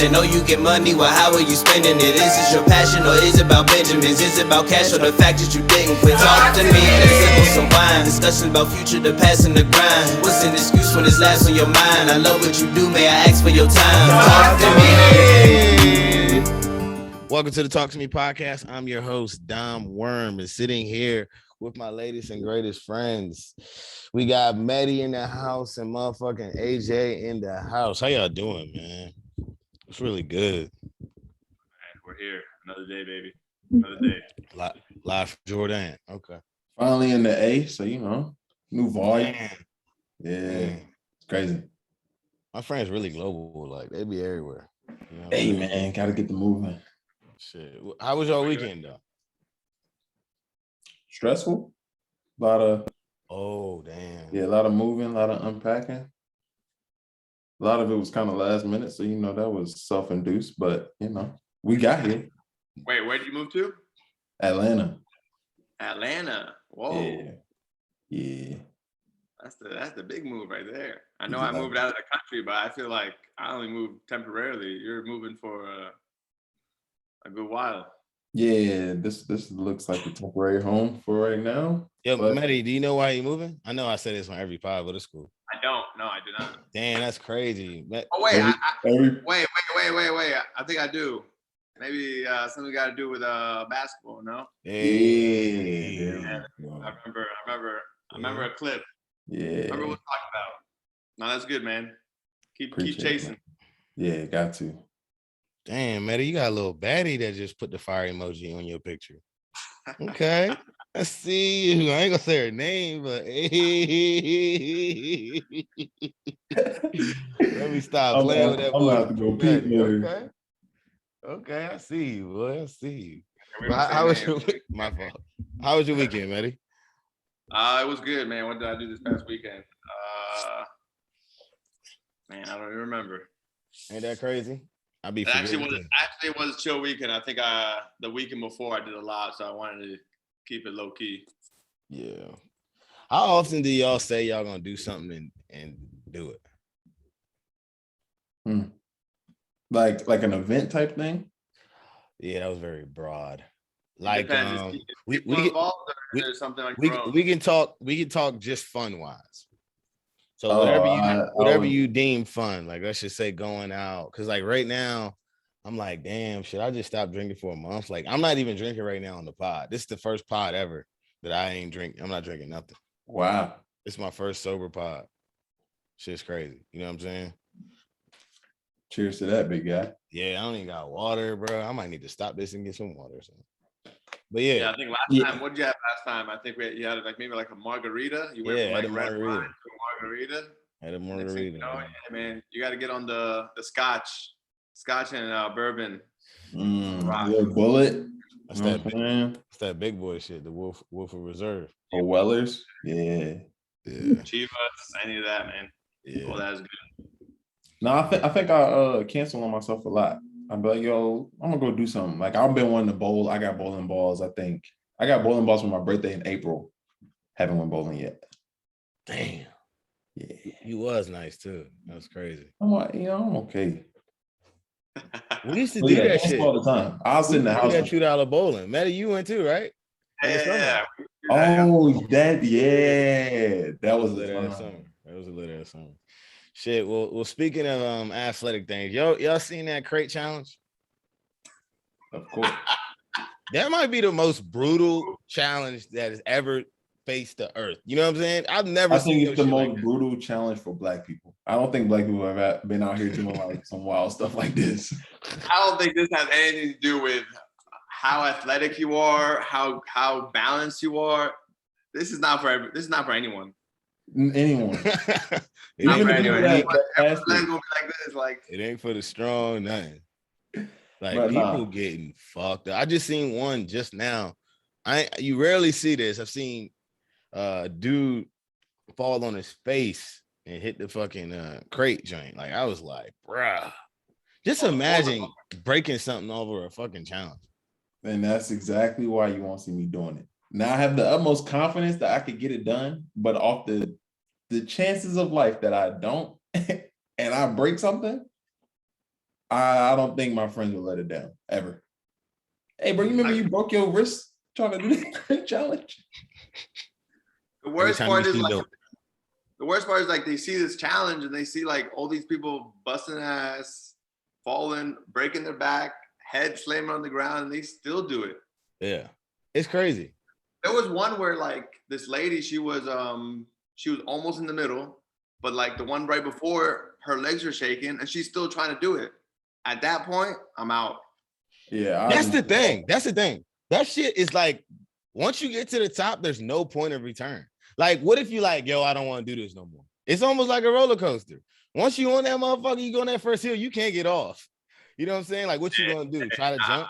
attention. Oh, you get money, well, how are you spending it? Is this your passion or is it about Benjamins? Is it about cash or the fact that you didn't quit? Talk to me, let's sip on some wine. Discussions about future, the past and the grind. What's an excuse when it's last on your mind? I love what you do, may I ask for your time? Talk to me. Welcome to the Talk to Me podcast. I'm your host, Dom Worm, and sitting here with my latest and greatest friends. We got Medi in the house and motherfucking AJ in the house. How y'all doing, man? It's really good. We're here. Another day, baby. Another day. Live from Jordan. Okay. Finally in the A, so new volume. Man. Yeah, it's crazy. My friends really global. Like, they be everywhere. You know Hey, man, gotta get the moving. Shit. How was your weekend, though? Stressful. A lot of damn. a lot of moving, a lot of unpacking. A lot of it was kind of last minute, so that was self-induced, but we got here. Wait, where did you move to? Atlanta. Whoa. Yeah. That's the big move right there. I know I moved out of the country, but I feel like I only moved temporarily. You're moving for a good while. Yeah, this looks like a temporary home for right now. Yo, Medi, do you know why you moving? I know I say this on every pod, but it's cool. I don't. No, I do not. Damn, that's crazy. Oh wait, wait. I think I do. Maybe something got to do with basketball. No. Yeah. I remember a clip. Yeah. Remember what we're talking about. No, that's good, man. Keep chasing. Yeah, got to. Damn, Medi, you got a little baddie that just put the fire emoji on your picture. Okay. I see you. I ain't gonna say her name, but let me stop playing with that boy. I'm about to go peep later. Okay, I see you, boy. I see you. How was your my fault? How was your weekend, Medi? It was good, man. What did I do this past weekend? Man, I don't even remember. Ain't that crazy? Actually, it was a chill weekend. I think the weekend before I did a lot, so I wanted to keep it low key. Yeah. How often do y'all say y'all gonna do something and do it? Like an event type thing? Yeah, that was very broad. Like we can talk just fun wise. So whatever you deem fun, like let's just say going out, because like right now, I'm like, damn, should I just stop drinking for a month? Like I'm not even drinking right now on the pod. This is the first pod ever that I ain't drinking. I'm not drinking nothing. Wow, it's my first sober pod. Shit's crazy. You know what I'm saying? Cheers to that, big guy. Yeah, I don't even got water, bro. I might need to stop this and get some water or something. But yeah, I think last time, what did you have last time? I think you had like maybe like a margarita. You went from like red wine to a margarita. Had a margarita. Man, you got to get on the scotch and bourbon. Bullet. That's that big boy shit. The Wolf of Reserve. Or Wellers. Yeah. Chivas, any of that, man. Yeah. Well, that's good. No, I think I cancel on myself a lot. I'm like, yo, I'm gonna go do something. Like I've been wanting to bowl. I got bowling balls. I think I got bowling balls for my birthday in April. Haven't went bowling yet. Damn. Yeah. You was nice too. That's crazy. I'm like, I'm okay. We used to do that shit all the time. I'll sit in the house. That $2 bowling. Medi, you went too, right? Yeah. Oh, that was lit ass summer. That was a lit ass summer. Shit. Well, speaking of athletic things, y'all seen that crate challenge? Of course. That might be the most brutal challenge that has ever faced the earth. You know what I'm saying? I think it's the most brutal challenge for Black people. I don't think Black people have been out here doing like some wild stuff like this. I don't think this has anything to do with how athletic you are, how balanced you are. This is not for anyone. Anyone. Even if everyone's gonna be like this, like it ain't for the strong, nothing. Like people getting fucked up. I just seen one just now. You rarely see this. I've seen a dude fall on his face and hit the fucking crate joint. Like I was like, bruh. Just imagine breaking something over a fucking challenge. And that's exactly why you won't see me doing it. Now I have the utmost confidence that I could get it done, but off the chances of life that I don't and I break something, I don't think my friends will let it down ever. Hey, bro, you remember you broke your wrist trying to do the crate challenge? The worst part is like they see this challenge and they see like all these people busting ass, falling, breaking their back, head slamming on the ground, and they still do it. Yeah, it's crazy. There was one where like this lady, she was almost in the middle, but like the one right before, her legs are shaking and she's still trying to do it. At that point, I'm out. Yeah, That's the thing. That shit is like, once you get to the top, there's no point of return. Like, what if you like, yo, I don't want to do this no more? It's almost like a roller coaster. Once you on that motherfucker, you go on that first hill, you can't get off. You know what I'm saying? Like, what you gonna do? Try to jump?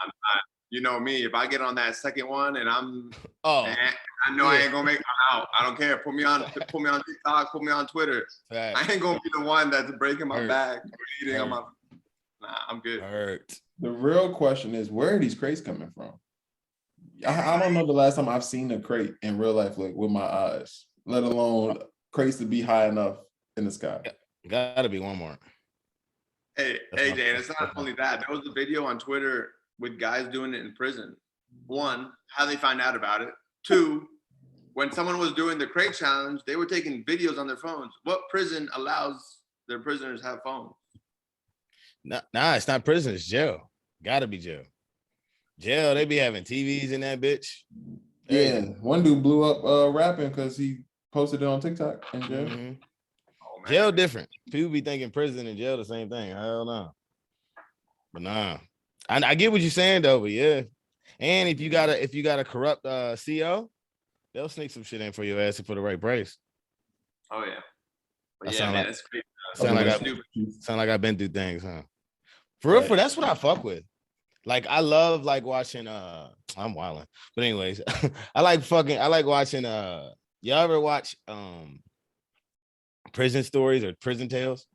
You know me, if I get on that second one and I know yeah. I ain't gonna make it out. I don't care. Put me on TikTok, put me on Twitter. Fact. I ain't gonna be the one that's breaking my back or eating on my. Nah, I'm good. Hurt. The real question is, where are these crates coming from? I don't know the last time I've seen a crate in real life, like with my eyes, let alone crates to be high enough in the sky. Gotta be Walmart. Hey, Dan, it's not only that. There was a video on Twitter with guys doing it in prison. One, how they find out about it. Two, when someone was doing the crate challenge, they were taking videos on their phones. What prison allows their prisoners to have phones? Nah, it's not prison, it's jail. Gotta be jail. Jail, they be having TVs in that bitch. Yeah, one dude blew up rapping because he posted it on TikTok in jail. Mm-hmm. Oh, jail different. People be thinking prison and jail the same thing. Hell no. But nah. I get what you're saying though, but yeah. And if you got a corrupt CO, they'll sneak some shit in for your ass for the right price. Oh yeah. But yeah, man, that's crazy. Sound like I've been through things, huh? For real, that's what I fuck with. Like I love like watching I'm wilding. But anyways, I like watching y'all ever watch prison stories or prison tales?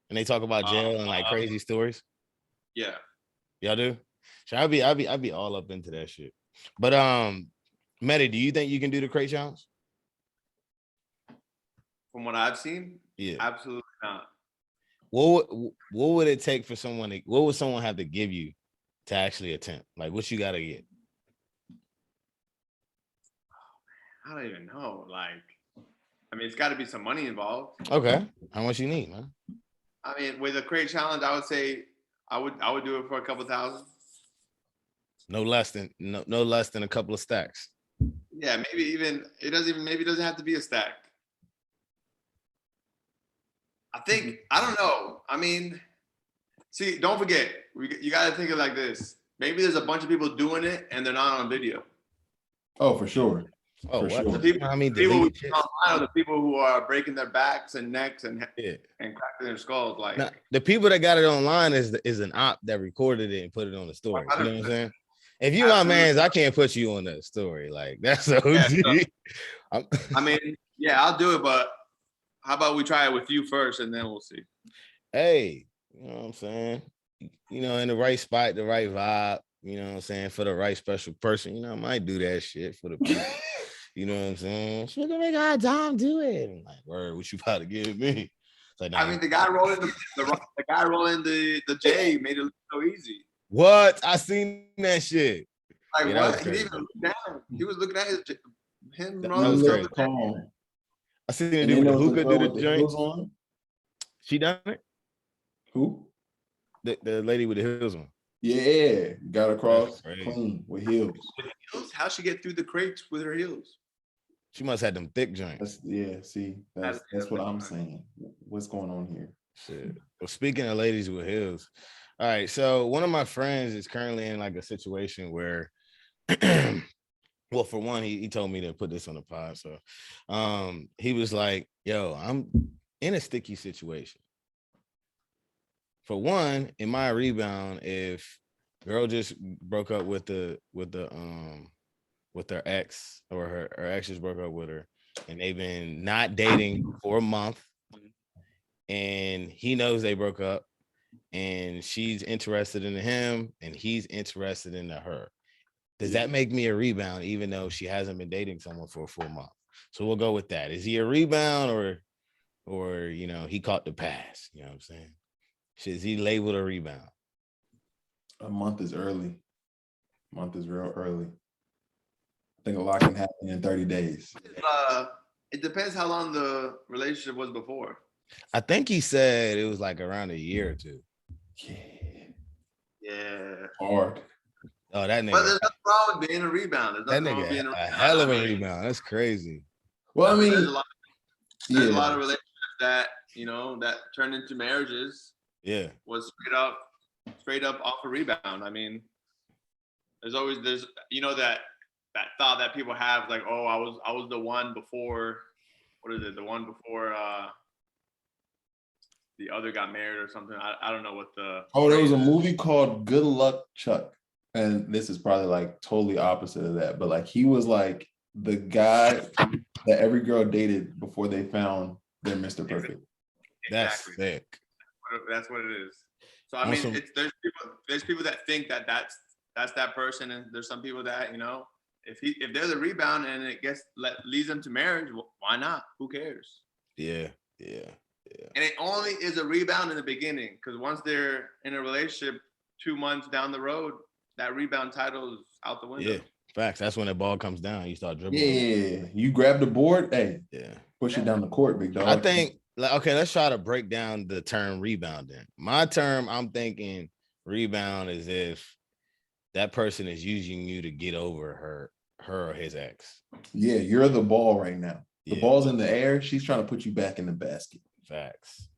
And they talk about jail and like crazy stories. Yeah. Y'all do? So I'd be all up into that shit. But Medi, do you think you can do the crate challenge? From what I've seen, yeah, absolutely not. What would it take for someone to, what would someone have to give you to actually attempt? Like what you gotta get? I don't even know. Like, I mean, it's got to be some money involved. Okay, how much you need, man? I mean, with a crate challenge, I would say I would do it for a couple thousand. No less than a couple of stacks. Yeah, maybe it doesn't have to be a stack. I think I don't know. I mean, see, don't forget, you got to think of it like this. Maybe there's a bunch of people doing it and they're not on video. Oh, for sure. Oh, for sure. The people online are the people who are breaking their backs and necks and cracking their skulls. Like now, the people that got it online is an op that recorded it and put it on the story. 100%. You know what I'm saying? If you my mans, I can't put you on the story. Like that's OG. Yeah, I mean, yeah, I'll do it, but how about we try it with you first and then we'll see. Hey, you know what I'm saying? You know, in the right spot, the right vibe, you know what I'm saying, for the right special person, you know, I might do that shit for the people. You know what I'm saying? She's gonna make our Dom do it. I'm like, word, what you about to give me? Like, nah. I mean, the guy rolling the J made it look so easy. What? I seen that shit. Like what? He didn't even look down. He was looking at him rolling the calm. I seen him do the hookah, do the joint. She done it? Who? The lady with the heels on. Yeah, got across clean with heels. How'd she get through the crates with her heels? She must have them thick joints. That's what I'm saying. What's going on here? Shit. Well, speaking of ladies with heels, all right. So one of my friends is currently in like a situation where, well, for one, he told me to put this on the pod. So, he was like, "Yo, I'm in a sticky situation." For one, in my rebound, if girl just broke up with their ex, or her ex just broke up with her, and they've been not dating for a month, and he knows they broke up, and she's interested in him, and he's interested in her. Does that make me a rebound, even though she hasn't been dating someone for a full month? So we'll go with that. Is he a rebound, or you know, he caught the pass? You know what I'm saying? Is he labeled a rebound? A month is early. A month is real early. I think a lot can happen in 30 days. It depends how long the relationship was before. I think he said it was like around a year or two. Yeah. Hard. Oh, that nigga. But there's nothing wrong with being a rebound. There's That nothing wrong with being nigga, a a rebound. hell of a rebound. That's crazy. Well, I mean, there's a lot of relationships that, you know, that turned into marriages. Yeah. Was straight up off a rebound. I mean, there's you know, that thought that people have, like, oh, I was the one before, what is it? The one before the other got married or something. I don't know what the. Oh, there was a movie called Good Luck Chuck. And this is probably like totally opposite of that. But like he was like the guy that every girl dated before they found their Mr. Perfect. That's sick. That's what it is. So I mean, there's people that think that that's that person, and there's some people that, you know, if they're the rebound and it leads them to marriage, well, why not? Who cares? Yeah. And it only is a rebound in the beginning, because once they're in a relationship 2 months down the road, that rebound title is out the window. Yeah, facts. That's when the ball comes down. You start dribbling. Yeah, you grab the board. Hey, push it down the court, big dog. I think. Okay, let's try to break down the term rebound. Then my term, I'm thinking rebound is if that person is using you to get over her or his ex. Yeah, you're the ball right now. The ball's in the air. She's trying to put you back in the basket. Facts.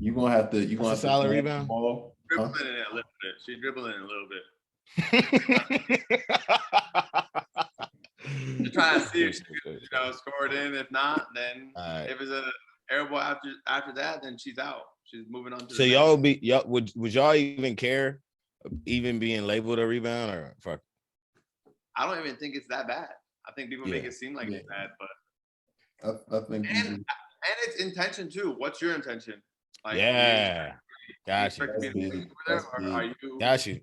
You're gonna have to. You're gonna have to solid rebound. Ball. Dribbling in a little bit. She's dribbling in a little bit. You're trying to see if she could, you know, score it in. If not, then if it's an air ball after that, then she's out. She's moving on to. So would y'all even care, even being labeled a rebound, or fuck? I don't even think it's that bad. I think people make it seem like it's bad, but I think. And it's intention too. What's your intention? Like, got you.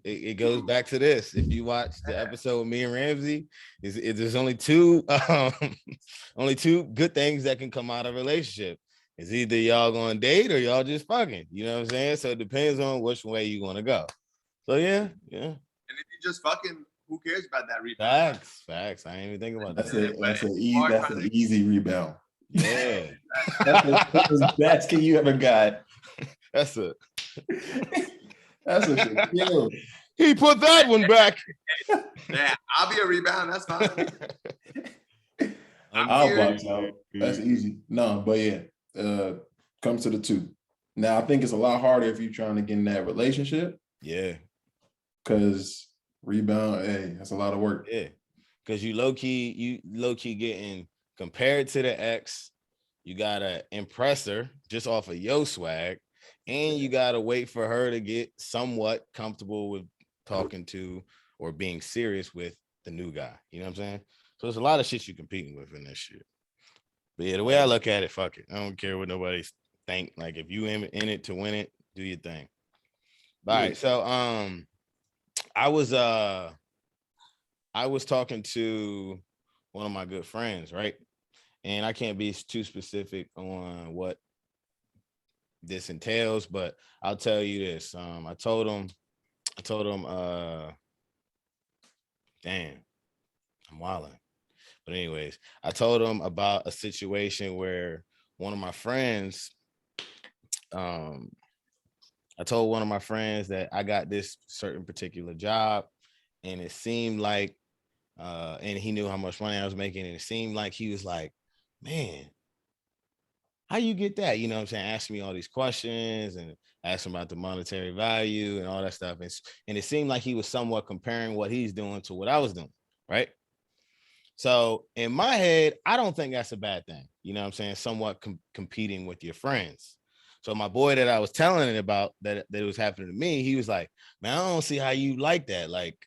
It goes back to this. If you watch the episode with me and Ramsey, there's only two good things that can come out of a relationship. It's either y'all gonna date or y'all just fucking. You know what I'm saying? So it depends on which way you want to go. So yeah. And if you just fucking, who cares about that rebound? Facts. I ain't even thinking about that. That's an easy rebound. Yeah. That's the best thing you ever got. That's a Shaquille. He put that one back. Yeah, I'll be a rebound. That's fine. I'll box out. That's easy. No, but yeah, comes to the two. Now I think it's a lot harder if you're trying to get in that relationship. Yeah. Because rebound, hey, that's a lot of work. Yeah. Because you low key getting compared to the ex. You gotta impress her just off of your swag, and you gotta wait for her to get somewhat comfortable with talking to or being serious with the new guy. You know what I'm saying? So there's a lot of shit you're competing with in this shit. But yeah, the way I look at it, fuck it. I don't care what nobody think. Like, if you in it to win it, do your thing. All right. So I was talking to one of my good friends, right? And I can't be too specific on what this entails, but I'll tell you this. I told him, damn, I'm wilding. But anyways, I told him about a situation where one of my friends, I told one of my friends that I got this certain particular job, and it seemed like, and he knew how much money I was making, and it seemed like he was like, man, how you get that? You know what I'm saying? Asking me all these questions and asking about the monetary value and all that stuff. And it seemed like he was somewhat comparing what he's doing to what I was doing, right? So in my head, I don't think that's a bad thing. You know what I'm saying? Somewhat competing with your friends. So my boy that I was telling it about that it was happening to me, he was like, man, I don't see how you like that. Like,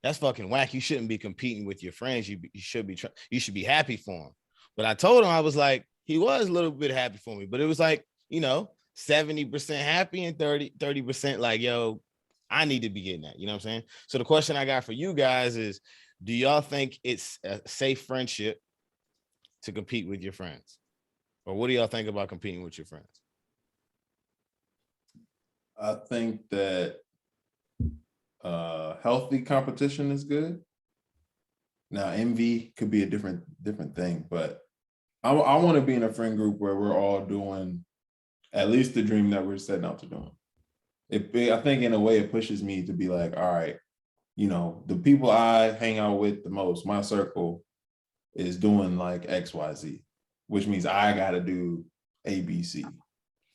that's fucking whack. You shouldn't be competing with your friends. You should be happy for them. But I told him, I was like, he was a little bit happy for me, but it was like, 70% happy and 30% like, yo, I need to be getting that. You know what I'm saying? So the question I got for you guys is, do y'all think it's a safe friendship to compete with your friends? Or what do y'all think about competing with your friends? I think that healthy competition is good. Now, envy could be a different thing, but I want to be in a friend group where we're all doing at least the dream that we're setting out to do. I think in a way it pushes me to be like, all right, you know, the people I hang out with the most, my circle, is doing like X, Y, Z, which means I got to do A, B, C.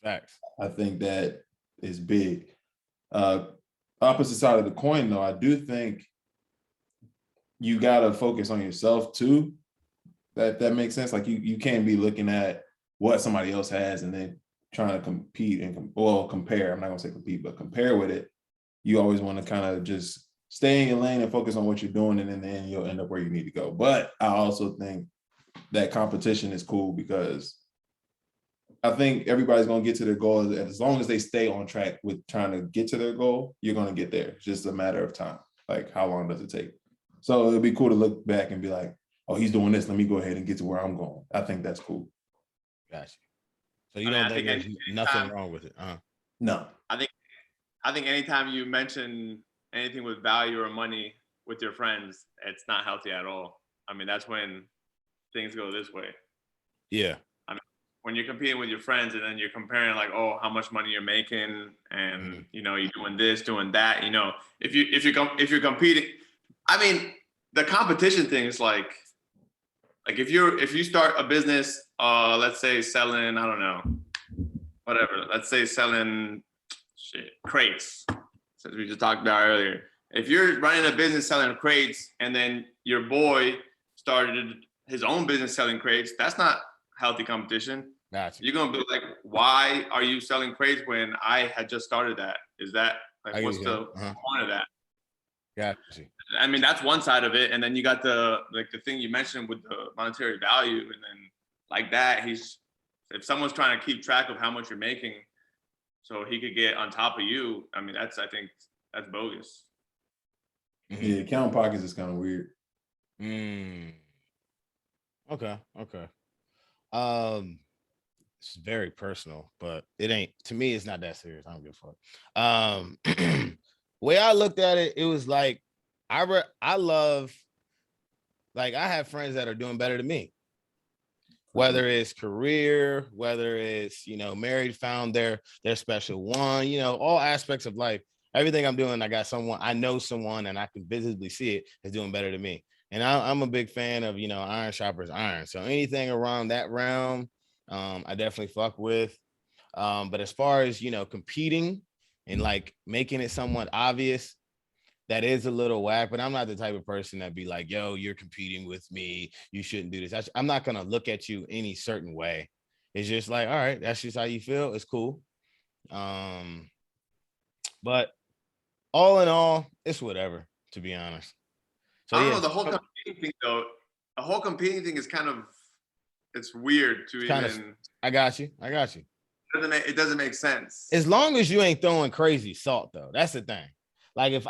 Facts. I think that is big. Opposite side of the coin, though, I do think you got to focus on yourself too. That makes sense. Like you can't be looking at what somebody else has and then trying to compete and compare. I'm not gonna say compete, but compare with it. You always want to kind of just stay in your lane and focus on what you're doing, and in the end, you'll end up where you need to go. But I also think that competition is cool because I think everybody's gonna get to their goal. And as long as they stay on track with trying to get to their goal, you're gonna get there. It's just a matter of time. Like, how long does it take? So it'd be cool to look back and be like, oh, he's doing this. Let me go ahead and get to where I'm going. I think that's cool. Gotcha. So you don't think there's nothing wrong with it? No. I think anytime you mention anything with value or money with your friends, it's not healthy at all. I mean, that's when things go this way. Yeah. I mean, when you're competing with your friends and then you're comparing like, oh, how much money you're making, and you know, you're doing this, doing that. You know, if you're competing, I mean, the competition thing is like if you start a business, let's say selling, I don't know, whatever. Let's say selling crates, since we just talked about earlier. If you're running a business selling crates and then your boy started his own business selling crates, that's not healthy competition. Gotcha. You're gonna be like, why are you selling crates when I had just started that? Is that like what's the point of that? Gotcha. I mean, that's one side of it, and then you got the thing you mentioned with the monetary value, and then like that, if someone's trying to keep track of how much you're making, so he could get on top of you. I mean, I think that's bogus. Yeah, count pockets is kind of weird. Okay. It's very personal, but it ain't, to me, it's not that serious. I don't give a fuck. Way I looked at it, it was like I love, like, I have friends that are doing better than me, whether it's career, whether it's, you know, married, found their special one, you know, all aspects of life. Everything I'm doing, I know someone and I can visibly see it is doing better than me. And I'm a big fan of, you know, iron sharpers iron. So anything around that realm, I definitely fuck with. But as far as, you know, competing and like making it somewhat obvious, that is a little whack. But I'm not the type of person that be like, yo, you're competing with me, you shouldn't do this. I'm not gonna look at you any certain way. It's just like, all right, that's just how you feel. It's cool. But all in all, it's whatever, to be honest. So I don't know, the whole competing thing though. The whole competing thing is kind of, it's weird to even. I got you. It doesn't make sense. As long as you ain't throwing crazy salt, though, that's the thing. Like if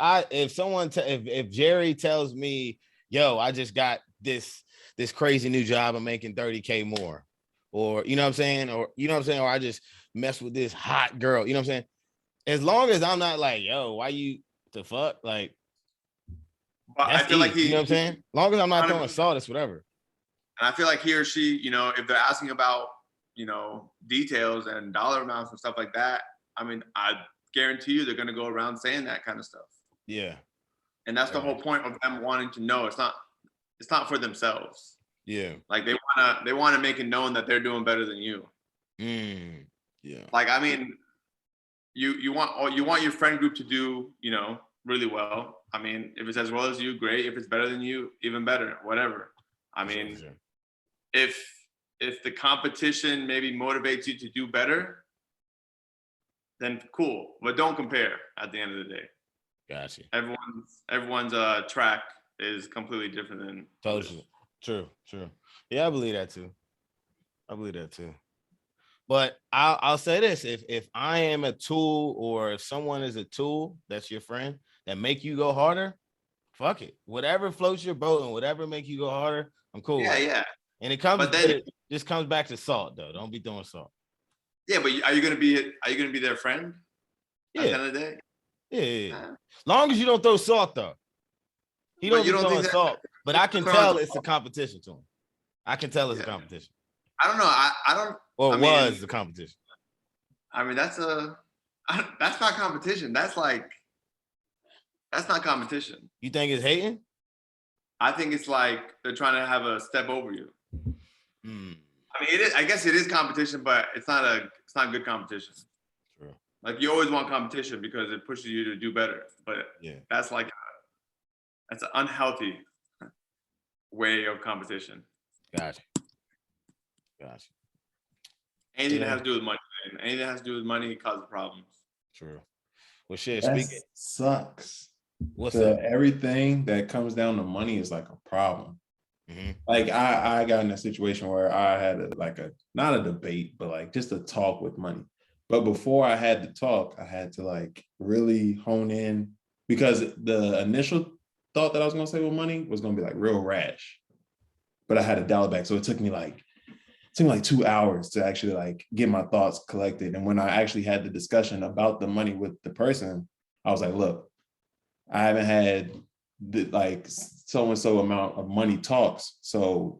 Jerry tells me, yo, I just got this crazy new job, I'm making 30K more, or you know what I'm saying, or I just mess with this hot girl, you know what I'm saying? As long as I'm not like, yo, why you the fuck? Like, I feel like you know what I'm saying? As long as I'm not throwing salt, it's whatever. And I feel like he or she, you know, if they're asking about, you know, details and dollar amounts and stuff like that, I mean, I guarantee you they're going to go around saying that kind of stuff. Yeah. And that's the whole point of them wanting to know. It's not for themselves. Yeah. Like they want to make it known that they're doing better than you. Yeah. Like, I mean, you want your friend group to do, you know, really well. I mean, if it's as well as you, great. If it's better than you, even better, whatever. I mean, sure. If the competition maybe motivates you to do better, then cool. But don't compare at the end of the day. Gotcha. Everyone's track is completely different than totally. True. Yeah, I believe that too. But I'll say this: if I am a tool, or if someone is a tool that's your friend that make you go harder, fuck it. Whatever floats your boat and whatever make you go harder, I'm cool. Yeah. And it just comes back to salt, though. Don't be throwing salt. Yeah, but are you gonna be their friend? At the end of the day. Yeah. Long as you don't throw salt though. He don't be throwing salt, but I can tell it's a competition to him. I can tell it's a competition. I don't know. I don't. Or was the competition. I mean, that's not competition. That's not competition. You think it's hating? I think it's like they're trying to have a step over you. Mm. I mean, it is. I guess it is competition, but it's not good competition. True. Like you always want competition because it pushes you to do better. But that's like that's an unhealthy way of competition. Gotcha. Anything that has to do with money, man. Anything that has to do with money causes problems. True. Well, shit. That Speaking sucks. What's up? Everything that comes down to money is like a problem. Mm-hmm. Like I got in a situation where I had not a debate, but like just a talk with money. But before I had the talk, I had to like really hone in because the initial thought that I was gonna say with money was gonna be like real rash, but I had to dial it back. So it took me like 2 hours to actually like get my thoughts collected. And when I actually had the discussion about the money with the person, I was like, look, I haven't had like so-and-so amount of money talks. So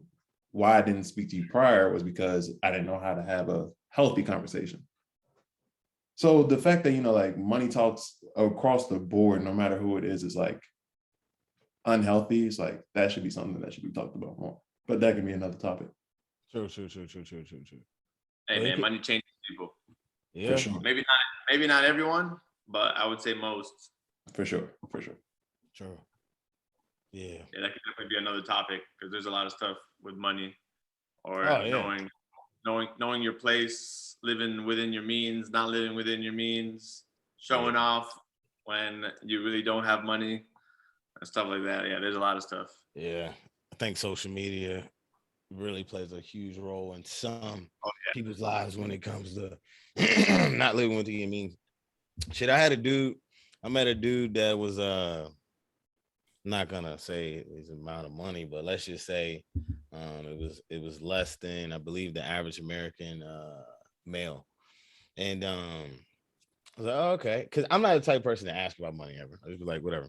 why I didn't speak to you prior was because I didn't know how to have a healthy conversation. So the fact that, like money talks across the board, no matter who it is like unhealthy. It's like, that should be something that should be talked about more, but that can be another topic. True. Hey man, money changes people. Yeah. For sure. Maybe not everyone, but I would say most. For sure. True. Yeah, that could definitely be another topic because there's a lot of stuff with money or knowing your place, living within your means, not living within your means, showing off when you really don't have money and stuff like that. Yeah, there's a lot of stuff. Yeah, I think social media really plays a huge role in some people's lives when it comes to not living within your means. Shit, I met a dude that was not gonna say his amount of money, but let's just say it was less than, I believe, the average American male. And I was like, oh, okay, because I'm not the type of person to ask about money ever. I just be like, whatever.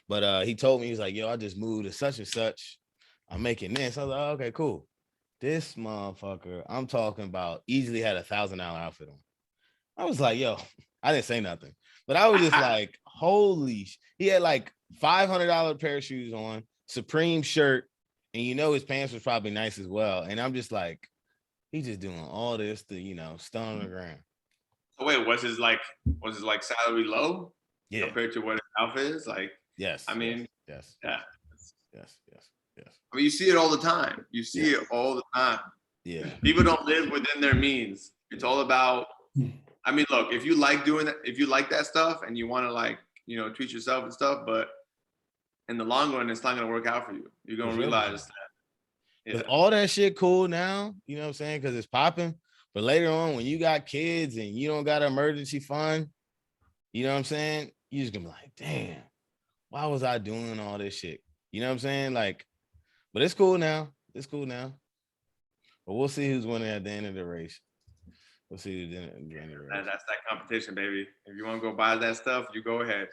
But he told me, he's like, yo, I just moved to such and such. I'm making this. I was like, oh, okay, cool. This motherfucker, I'm talking about, easily had $1,000 outfit on. I was like, yo, I didn't say nothing, but I was just like, holy, he had like $500 pair of shoes on, Supreme shirt, and his pants was probably nice as well. And I'm just like, he's just doing all this to, stun on the ground. So wait, was his salary low? Yeah. Compared to what his outfit is? Like, yes. I mean, yes. I mean, you see it all the time. You see it all the time. Yeah. People don't live within their means. It's all about, I mean, look, if you like doing that, if you like that stuff and you want to treat yourself and stuff, but in the long run, it's not going to work out for you. You're going to realize that. Yeah. All that shit cool now, you know what I'm saying? Because it's popping. But later on, when you got kids and you don't got an emergency fund, you know what I'm saying? You just gonna be like, damn, why was I doing all this shit? You know what I'm saying? Like, but it's cool now. But we'll see who's winning at the end of the race. We'll see who's at the end of the race. That's that competition, baby. If you want to go buy that stuff, you go ahead.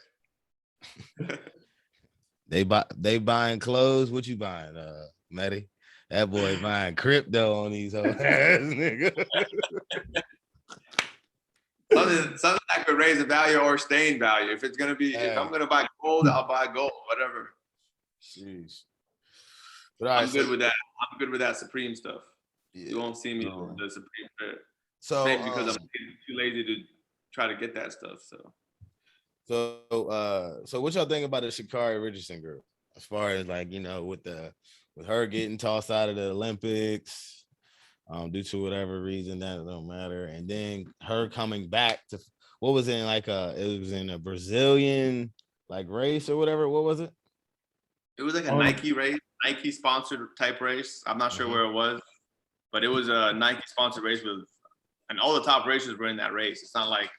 They buying clothes. What you buying, Matty? That boy buying crypto on these whole ass nigga. Something that could raise the value or stay in value. If it's gonna be, if I'm gonna buy gold, I'll buy gold, whatever. Jeez. But I'm good with that. I'm good with that Supreme stuff. Yeah. You won't see me with the Supreme fit. So maybe because I'm too lazy to try to get that stuff. So what y'all think about the Sha'Carri Richardson girl? As far as with her getting tossed out of the Olympics, due to whatever reason that don't matter, and then her coming back to what was in it was in a Brazilian race or whatever. What was it? It was like a Nike race, Nike sponsored type race. I'm not sure where it was, but it was a Nike sponsored race and all the top racers were in that race. It's not like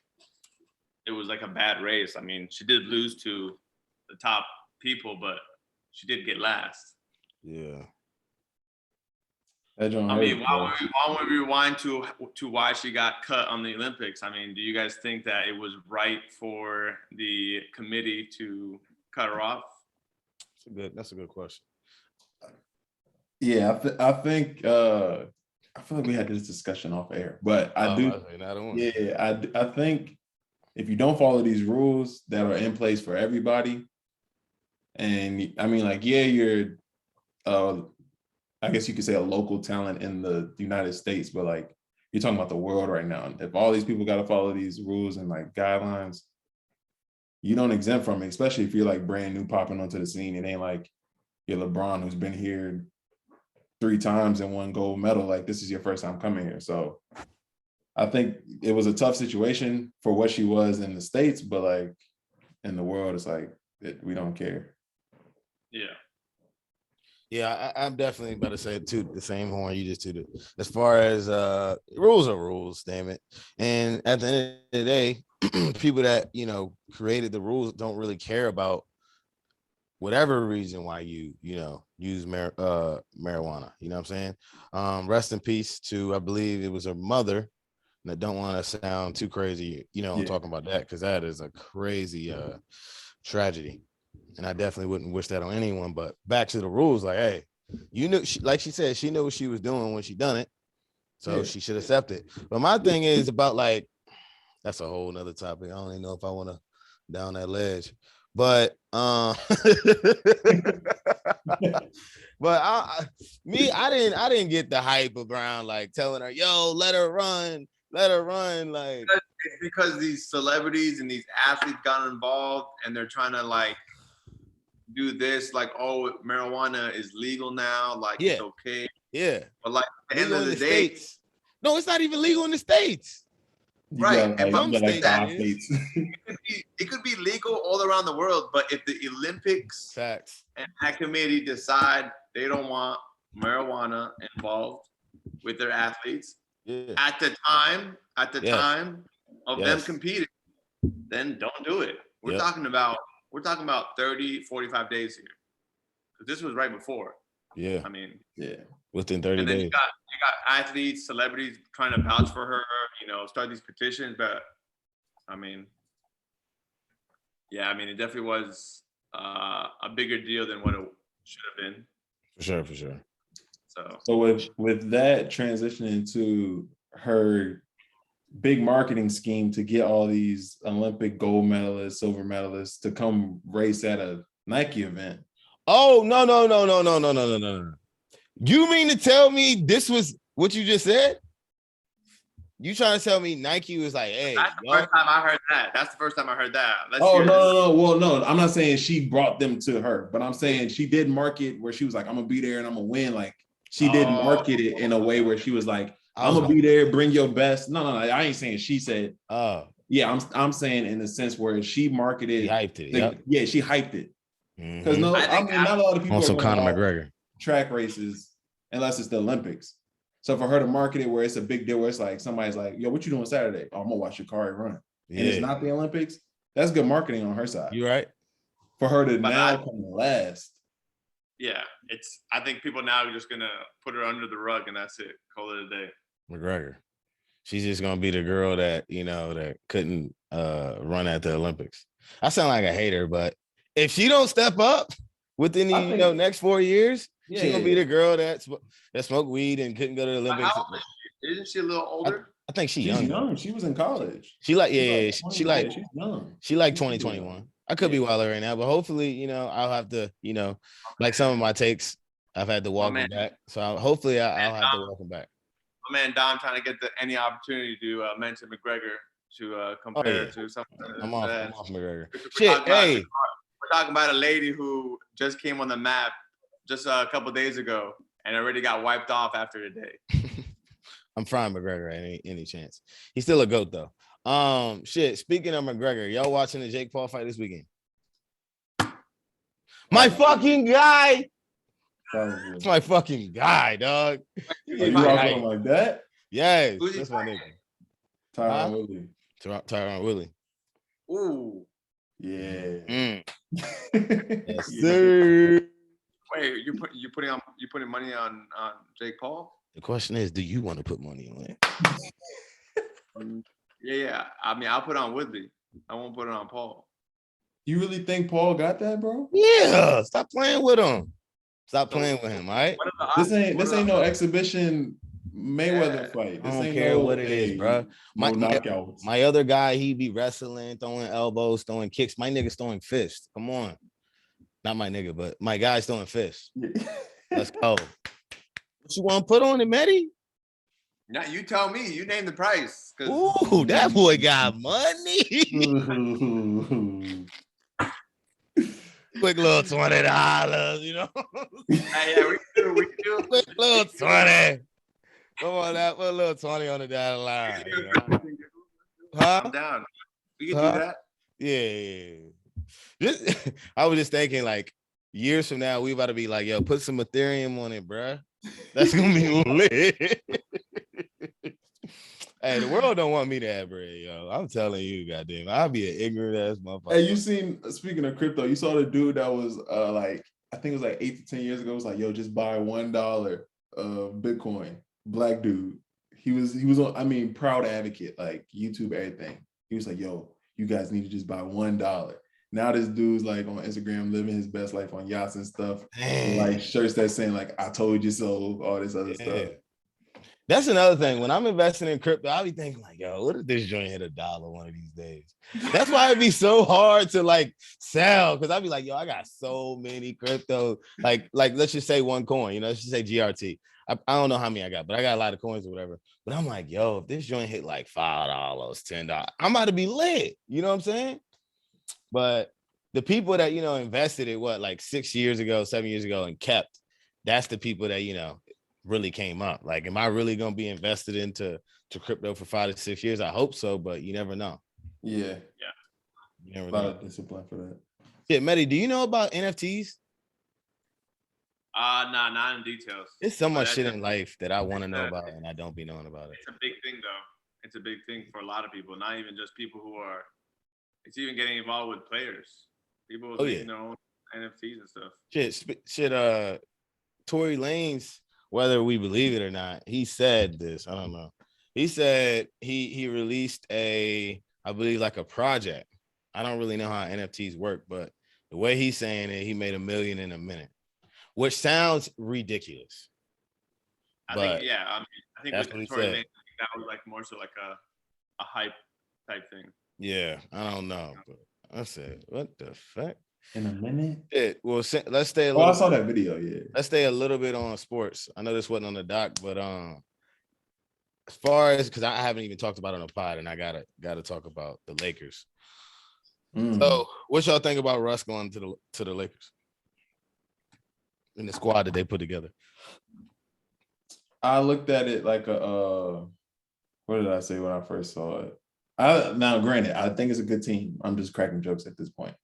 it was like a bad race. I mean, she did lose to the top people, but she did get last. Yeah. I mean, why don't we rewind to why she got cut on the Olympics? I mean, do you guys think that it was right for the committee to cut her off? That's a good question. Yeah, I think I feel like we had this discussion off air, but I think if you don't follow these rules that are in place for everybody, and I mean, like, yeah, you're I guess you could say a local talent in the United States, but like you're talking about the world right now. If all these people got to follow these rules and like guidelines, you don't exempt from it, especially if you're like brand new popping onto the scene. It ain't like you're LeBron who's been here 3 times and won gold medal. Like, this is your first time coming here. So I think it was a tough situation for what she was in the States, but like in the world, it's like we don't care. Yeah. Yeah, I'm definitely about to say the same horn you just tooted. As far as rules are rules, damn it. And at the end of the day, people that, you know, created the rules don't really care about whatever reason why you use marijuana. You know what I'm saying? Rest in peace to, I believe it was her mother. And I don't want to sound too crazy, I'm talking about that, because that is a crazy tragedy. And I definitely wouldn't wish that on anyone. But back to the rules, like, hey, you knew, like she said, she knew what she was doing when she done it. So she should accept it. But my thing is about, like, that's a whole nother topic. I don't even know if I want to down that ledge. But but I didn't get the hype around like telling her, yo, let her run. Like, it's because these celebrities and these athletes got involved and they're trying to like do this, like, oh, marijuana is legal now, like it's okay. Yeah. But like at the end of the day, States. No, it's not even legal in the States. Right. And some states, it could be legal all around the world, but if the Olympics and that committee decide they don't want marijuana involved with their athletes at the time of them competing, then don't do it. We're talking about 30, 45 days here. Because this was right before. Yeah. I mean, within 30 and then days. You got athletes, celebrities trying to vouch for her, start these petitions. But I mean, it definitely was a bigger deal than what it should have been. For sure. So with that transitioning to her big marketing scheme to get all these Olympic gold medalists, silver medalists to come race at a Nike event. Oh, no. You mean to tell me this was what you just said? You trying to tell me Nike was like, hey, that's the first time I heard that. That's the first time I heard that. No. Well, no, I'm not saying she brought them to her, but I'm saying she did market where she was like, I'm gonna be there and I'm gonna win. Like, she did market it in a way where she was like, I'm gonna be there, bring your best. No, I ain't saying she said. I'm saying in the sense where she marketed. She hyped it. She hyped it. Because not a lot of people on some Conor McGregor track races unless it's the Olympics. So for her to market it where it's a big deal, where it's like somebody's like, yo, what you doing Saturday? Oh, I'm gonna watch Sha'Carri run. And it's not the Olympics. That's good marketing on her side. You're right. For her to come last. Yeah, I think people now are just gonna put her under the rug and that's it. Call it a day. McGregor. She's just gonna be the girl that that couldn't run at the Olympics. I sound like a hater, but if she don't step up within the next 4 years, she's gonna be the girl that smoked weed and couldn't go to the Olympics. Isn't she a little older? I think she's young. She was in college. She's young. She like 2021. I could be wilder right now, but hopefully, I'll have to, like some of my takes, I've had to walk them back. So hopefully I'll have to walk them back. My man Dom trying to get any opportunity to mention McGregor to compare to something. I'm off McGregor. We're talking about a lady who just came on the map just a couple days ago and already got wiped off after a day. I'm frying McGregor any chance. He's still a GOAT though. Speaking of McGregor, y'all watching the Jake Paul fight this weekend? My fucking guy. It's my fucking guy, dog. You rocking like that? Yes, that's my nigga. Tyrone Woodley. Tyrone Woodley. Ooh. Yeah. Yes, sir. Wait, you putting money on Jake Paul? The question is, do you want to put money on it? Yeah. I mean, I'll put on Woodley. I won't put it on Paul. You really think Paul got that, bro? Yeah. Stop playing with him. Stop playing with him, all right? This ain't no exhibition Mayweather fight. This I don't ain't care no, what it is, bro. My other guy, he be wrestling, throwing elbows, throwing kicks. My nigga's throwing fists. Come on. Not my nigga, but my guy's throwing fists. Let's go. What you want to put on it, Matty? Now you tell me. You name the price. Ooh, that boy got money. Quick little $20, you know. Yeah, we can do Quick little 20. Come on, that put a little 20 on the dotted line. You know? I'm down. We can do that. Yeah. I was just thinking, like, years from now, we about to be like, yo, put some Ethereum on it, bruh. That's gonna be lit. Hey, the world don't want me to have bread, yo. I'm telling you, goddamn, I'll be an ignorant ass motherfucker. Hey, you seen? Speaking of crypto, you saw the dude that was like, I think it was like 8 to 10 years ago. It was like, yo, just buy $1 of Bitcoin. Black dude. He was on. I mean, proud advocate, like YouTube, everything. He was like, yo, you guys need to just buy $1. Now this dude's like on Instagram living his best life on yachts and stuff. And like shirts that saying like, I told you so, all this other stuff. That's another thing. When I'm investing in crypto, I'll be thinking like, yo, what if this joint hit $1 one of these days? That's why it'd be so hard to like sell. Cause I'd be like, yo, I got so many crypto. Like let's just say one coin, you know, let's just say GRT. I don't know how many I got, but I got a lot of coins or whatever. But I'm like, yo, if this joint hit like $5, $10, I'm about to be lit. You know what I'm saying? But the people that, you know, invested it, like 6 years ago, 7 years ago and kept, that's the people that, you know, really came up. Like, am I really going to be invested into crypto for 5 to 6 years? I hope so, but you never know. Yeah. You never know. A lot know. of discipline for that. Yeah, Mehdi, do you know about NFTs? Nah, not in details. There's so much shit in life that I want to know about and I don't be knowing about it. It's a big thing, though. It's a big thing for a lot of people, not even just people who are, it's even getting involved with players. People making their own NFTs and stuff. Shit, Tory Lanez, whether we believe it or not, he said this. I don't know. He said he released I believe like a project. I don't really know how NFTs work, but the way he's saying it, he made $1 million in a minute, which sounds ridiculous. I think that's with what he Tory said. Lanez, that was like more so like a hype type thing. Yeah, I don't know. But I said, what the fuck? In a minute? Well, let's stay a little. I saw that video, yeah. Let's stay a little bit on sports. I know this wasn't on the doc, but as far as, because I haven't even talked about it on the pod, and I gotta talk about the Lakers. So, what y'all think about Russ going to the Lakers and the squad that they put together? I looked at it like what did I say when I first saw it? Now, granted, I think it's a good team. I'm just cracking jokes at this point.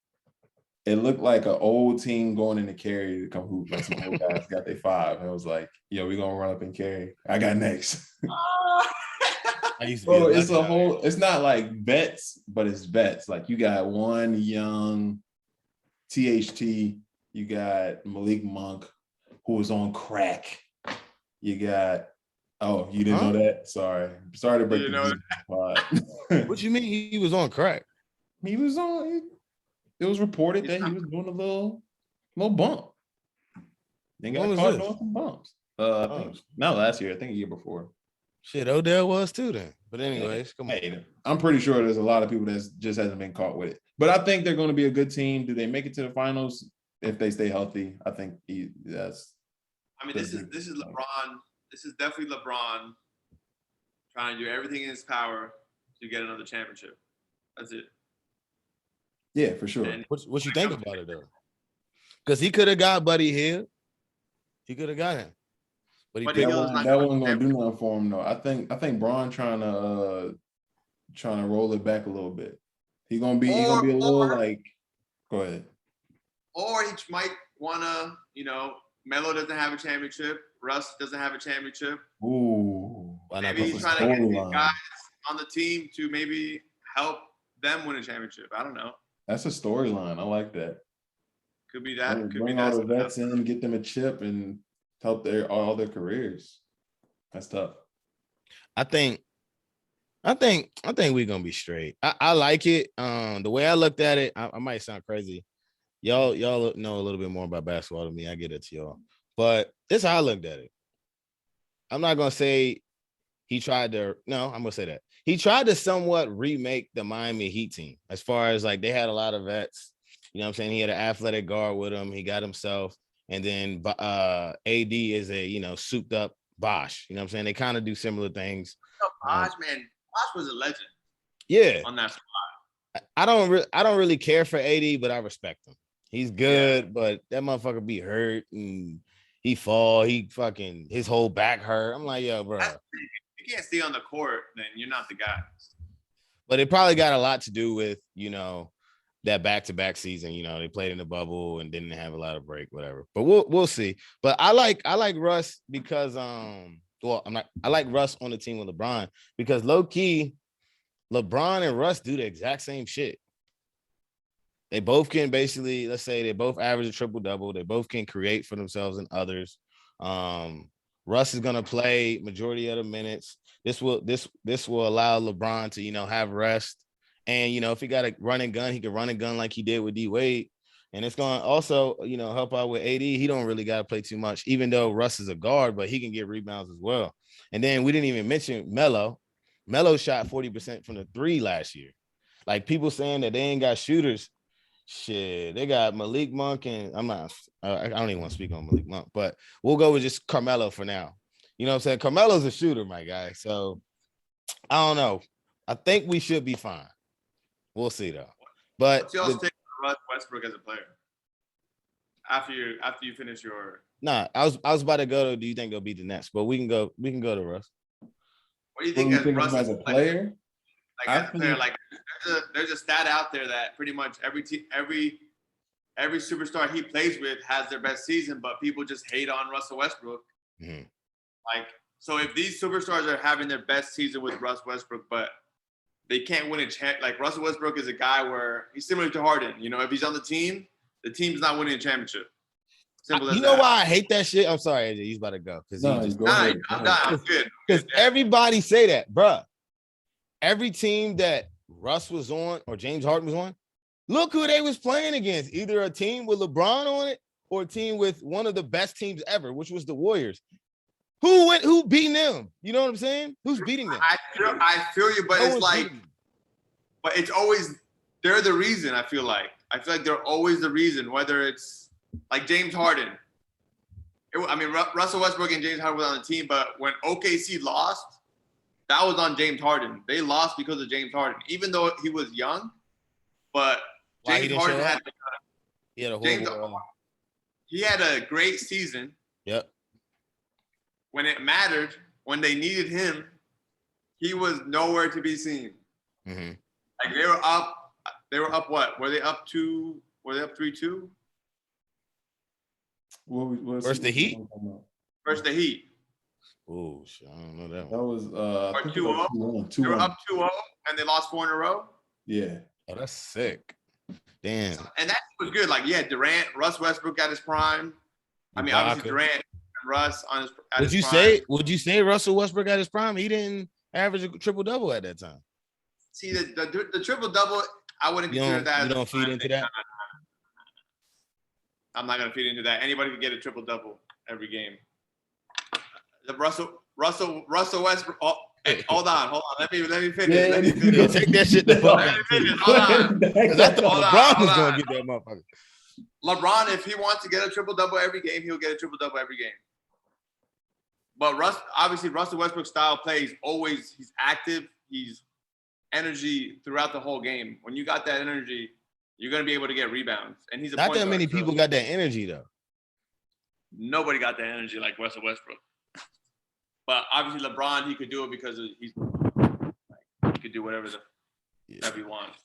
It looked like an old team going into carry to come hoop. Like some old guys got their 5. And it was like, yo, we're gonna run up and carry. I got next. It's not like vets, but it's vets. Like you got one young THT, you got Malik Monk, who was on crack. You got you didn't know that? Sorry to break the pod. What you mean he was on crack? He was on. It was reported that he was doing a little bump. Then got caught doing some bumps. I think not last year. I think a year before. Shit, Odell was too then. But anyways, come on. I'm pretty sure there's a lot of people that just hasn't been caught with it. But I think they're going to be a good team. Do they make it to the finals if they stay healthy? I think that's. I mean, this is LeBron. This is definitely LeBron trying to do everything in his power to get another championship. That's it. Yeah, for sure. What you think about it though? Because he could have got Buddy Hield. He could have got him. But that wasn't gonna do nothing for him though. I think Bron trying to roll it back a little bit. He's gonna be a little like. Go ahead. Or he might wanna, Melo doesn't have a championship. Russ doesn't have a championship. Ooh. Maybe he's trying to get these guys on the team to maybe help them win a championship. I don't know. That's a storyline. I like that. Could be that. Bring all the vets in, get them a chip, and help all their careers. That's tough. I think we're gonna be straight. I like it. The way I looked at it, I might sound crazy. Y'all know a little bit more about basketball than me. I get it to y'all, but this is how I looked at it. I'm not gonna say he tried to. No, I'm gonna say that he tried to somewhat remake the Miami Heat team. As far as like they had a lot of vets. You know what I'm saying? He had an athletic guard with him. He got himself, and then AD is a souped up Bosh. You know what I'm saying? They kind of do similar things. Bosh, man, Bosh was a legend. Yeah, on that squad. I don't really care for AD, but I respect him. He's good, but that motherfucker be hurt and he fall. His whole back hurt. I'm like, yo, bro. If you can't stay on the court, then you're not the guy. But it probably got a lot to do with that back-to-back season. They played in the bubble and didn't have a lot of break, whatever. But we'll see. But I like Russ because I like Russ on the team with LeBron because low key, LeBron and Russ do the exact same shit. They both can basically, let's say they both average a triple-double. They both can create for themselves and others. Russ is gonna play majority of the minutes. This will allow LeBron to, have rest. And if he got a run and gun, he can run and gun like he did with D Wade. And it's gonna also, help out with AD. He don't really gotta play too much, even though Russ is a guard, but he can get rebounds as well. And then we didn't even mention Melo. Melo shot 40% from the three last year. Like people saying that they ain't got shooters. Shit, they got Malik Monk and I don't even want to speak on Malik Monk, but we'll go with just Carmelo for now. You know what I'm saying? Carmelo's a shooter, my guy. So I don't know. I think we should be fine. We'll see though. But what's y'all's take on Russ Westbrook as a player? After you finish your I was about to go to do you think they'll beat the Nets? But we can go to Russ. What do you think Russ as a player? There's a stat out there that pretty much every superstar he plays with has their best season, but people just hate on Russell Westbrook. Mm-hmm. So if these superstars are having their best season with Russ Westbrook, but they can't win a champ, like Russell Westbrook is a guy where he's similar to Harden. If he's on the team's not winning a championship. Simple as that. You know why I hate that shit? I'm sorry, AJ. He's about to go because I'm good. Because everybody say that, bruh. Every team that Russ was on or James Harden was on, look who they was playing against. Either a team with LeBron on it or a team with one of the best teams ever, which was the Warriors. Who beating them? You know what I'm saying? Who's beating them? I feel you, but but it's always they're the reason. I feel like they're always the reason. Whether it's like James Harden, Russell Westbrook and James Harden were on the team, but when OKC lost, that was on James Harden. They lost because of James Harden, even though he was young. But James Harden he had a great season. Yep. When it mattered, when they needed him, he was nowhere to be seen. Mm-hmm. Like they were up. They were up. What were they up to? Were they up 3-2? Versus the Heat. Versus the Heat. Oh shit! I don't know that one. That was 2-0. They were up 2-0 and they lost 4 in a row. Yeah. Oh, that's sick. Damn. And that was good. Like Durant, Russ Westbrook at his prime. Obviously Durant and Russ on his. Would you say Russell Westbrook at his prime? He didn't average a triple double at that time. See the triple double, I wouldn't consider that. You don't feed into that. I'm not gonna feed into that. Anybody can get a triple double every game. The Russell Westbrook. Oh, hey, hold on. Let me finish. Yeah, take that shit the fuck out. Hold on. I thought LeBron was gonna get that motherfucker. LeBron, if he wants to get a triple double every game, he'll get a triple double every game. But Russell Westbrook's style play is always he's active. He's energy throughout the whole game. When you got that energy, you're gonna be able to get rebounds. And he's not that many people got that energy though. Nobody got that energy like Russell Westbrook. But obviously LeBron, he could do it because he could do whatever he wants.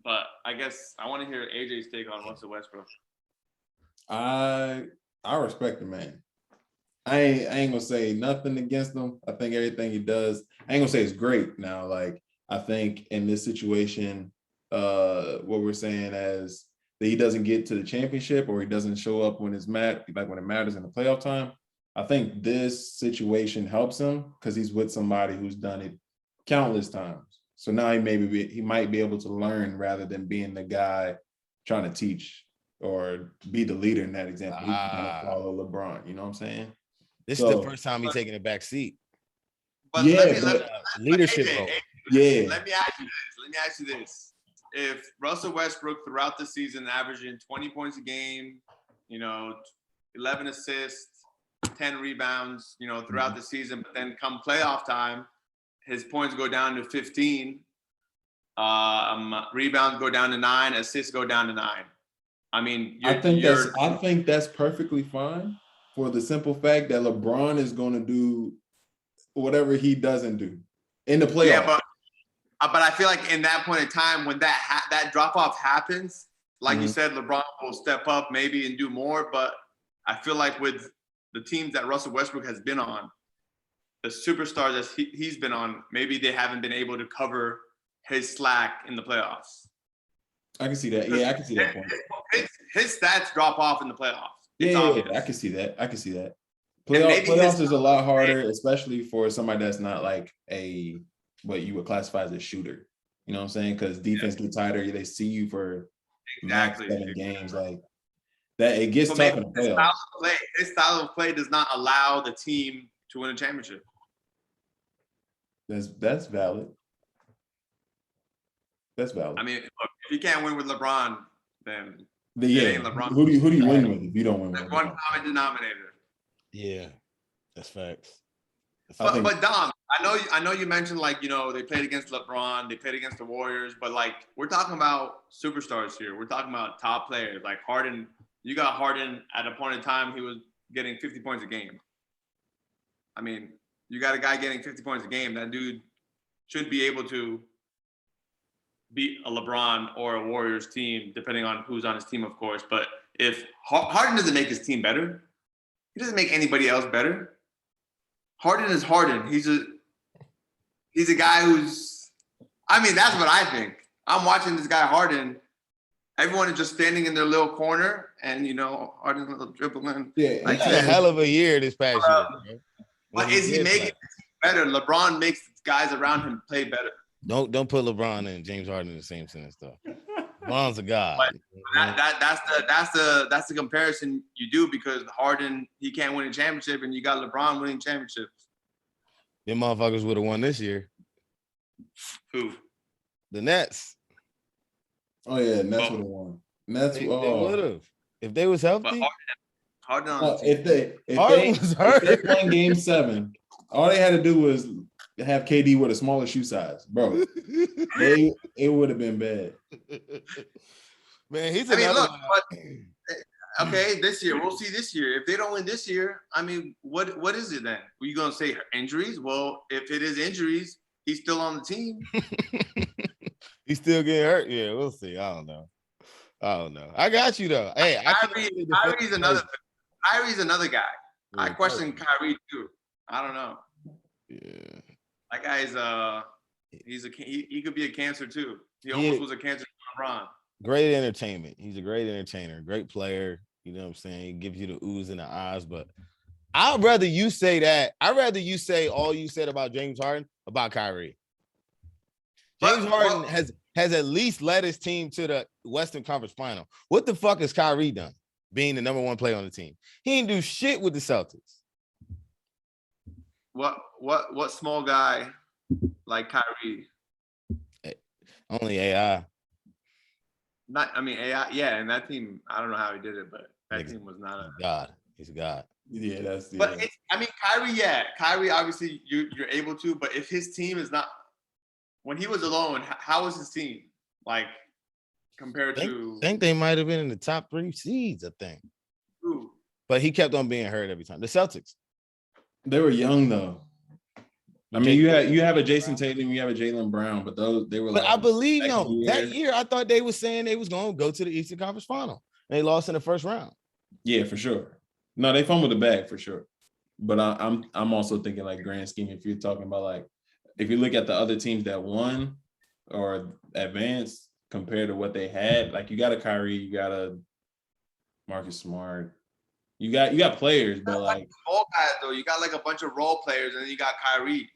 But I guess I want to hear AJ's take on Russell Westbrook. I respect the man. I ain't gonna say nothing against him. I think everything he does, I ain't gonna say it's great. Now, like I think in this situation, what we're saying as that he doesn't get to the championship or he doesn't show up when it's when it matters in the playoff time. I think this situation helps him because he's with somebody who's done it countless times. So now he might be able to learn rather than being the guy trying to teach or be the leader in that example. He's gonna follow LeBron. You know what I'm saying? This is the first time he's taking a back seat. But leadership role. Let me ask you this. If Russell Westbrook throughout the season averaging 20 points a game, 11 assists, 10 rebounds, throughout the season, but then come playoff time, his points go down to 15, rebounds go down to 9, assists go down to 9. I mean, I think that's perfectly fine for the simple fact that LeBron is going to do whatever he doesn't do in the playoffs. Yeah, but I feel like in that point in time, when that drop off happens, like you said, LeBron will step up maybe and do more. But I feel like with the teams that Russell Westbrook has been on, the superstars that he's been on, maybe they haven't been able to cover his slack in the playoffs. I can see that. Yeah, I can see that point. His stats drop off in the playoffs. Yeah, I can see that. Playoffs is a lot harder, especially for somebody that's not like what you would classify as a shooter. You know what I'm saying? Because defense gets tighter. They see you for max 7 games. Like that, it gets tough in the playoffs. His style of play does not allow the team to win a championship. That's valid. That's valid. I mean, look, if you can't win with LeBron, then it ain't LeBron. Who do you win with if you don't win with LeBron? One common denominator. Yeah, that's facts. But Dom, I know you mentioned like they played against LeBron, they played against the Warriors, but like we're talking about superstars here. We're talking about top players like Harden. You got Harden at a point in time he was getting 50 points a game. I mean, you got a guy getting 50 points a game. That dude should be able to beat a LeBron or a Warriors team, depending on who's on his team, of course. But if Harden doesn't make his team better, he doesn't make anybody else better. Harden is Harden. He's a guy who's. I mean, that's what I think. I'm watching this guy Harden. Everyone is just standing in their little corner, and Harden's little dribbling. Yeah, like, he had a hell of a year this past year. But is he making it better? LeBron makes guys around him play better. Don't put LeBron and James Harden in the same sentence, though. LeBron's a god. That's the comparison you do, because Harden, he can't win a championship, and you got LeBron winning championships. Them motherfuckers would have won this year. Who? The Nets. Oh yeah, Nets would have won. Nets. They would have if they was healthy. Harden if they won Game 7, all they had to do was have KD with a smaller shoe size, bro. It would have been bad. Man, he's. Okay, this year we'll see. This year, if they don't win this year, I mean, what is it then? Are you gonna say injuries? Well, if it is injuries, he's still on the team. He's still getting hurt. Yeah, we'll see. I don't know. I got you though. Hey, Kyrie's another guy. Yeah, I question Kyrie too. I don't know. Yeah, that guy's he could be a cancer too. He almost was a cancer to LeBron. Great entertainment. He's a great entertainer, great player. You know what I'm saying? He gives you the oohs and the ahs, but I'd rather you say that. I'd rather you say all you said about James Harden about Kyrie. James Harden has at least led his team to the Western Conference Final. What the fuck has Kyrie done, being the number 1 player on the team? He didn't do shit with the Celtics. What small guy like Kyrie? Only AI. AI, yeah, and that team, I don't know how he did it, but that team was not a god. He's a god. Yeah, that's the. But Kyrie, obviously you're able to, but if his team is not, when he was alone, how was his team like compared to? I think they might have been in the top 3 seeds. I think. Ooh. But he kept on being hurt every time. The Celtics. They were young though. I mean, you have a Jason Tatum, you have a Jaylen Brown, but they were. But I believe that year I thought they were saying they was going to go to the Eastern Conference Final. And they lost in the first round. Yeah, for sure. No, they fumbled the bag for sure. But I'm also thinking like grand scheme. If you're talking about like, if you look at the other teams that won or advanced compared to what they had, like you got a Kyrie, you got a Marcus Smart, You got players, but like role guys though. You got like a bunch of role players, and then you got Kyrie.